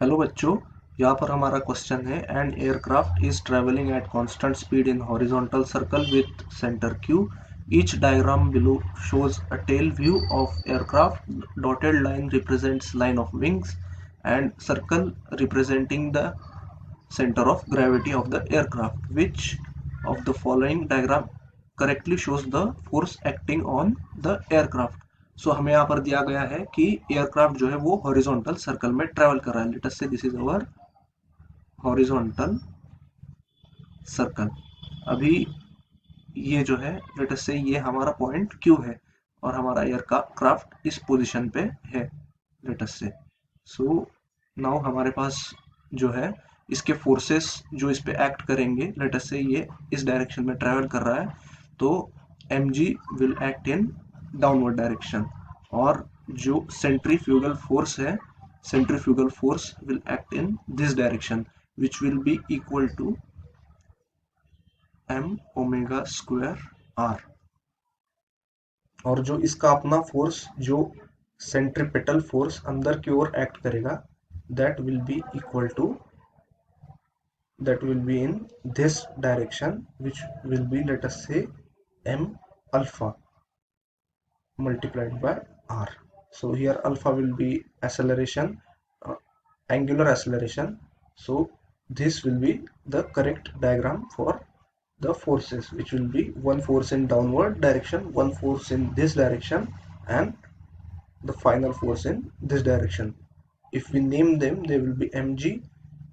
Hello बच्चों, यहाँ पर हमारा क्वेश्चन है an aircraft is travelling at constant speed in horizontal circle with centre Q. Each diagram below shows a tail view of aircraft. Dotted line represents line of wings and circle representing the center of gravity of the aircraft. Which of the following diagram correctly shows the force acting on the aircraft? सो हमें यहाँ पर दिया गया है कि aircraft जो है वो हॉरिजॉन्टल सर्कल में ट्रेवल कर रहा है. लेट अस से this is our horizontal circle. अभी ये जो है लेट अस से ये हमारा पॉइंट क्यू है और हमारा एयरक्राफ्ट इस पोजीशन पे है. लेट अस से सो नाउ हमारे पास जो है इसके फोर्सेस जो इस पे एक्ट करेंगे. लेट अस से ये इस डायरेक्शन में ट्रेवल कर रहा है तो mg will act in downward direction. और जो सेंट्रीफ्यूगल फोर्स है, centrifugal force will act in this direction which will be equal to m omega square r. और जो इसका अपना फोर्स जो सेंट्रीपेटल फोर्स अंदर की ओर एक्ट करेगा that will be equal to that will be in this direction which will be let us say m alpha multiplied by r. So here alpha will be acceleration, angular acceleration. So this will be the correct diagram for the forces, which will be one force in downward direction, one force in this direction, and the final force in this direction. If we name them, they will be mg,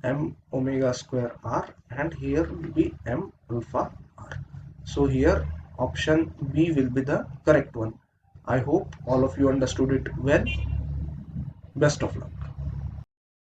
m omega square r, and here will be m alpha r. So here option B will be the correct one. I hope all of you understood it well. Best of luck.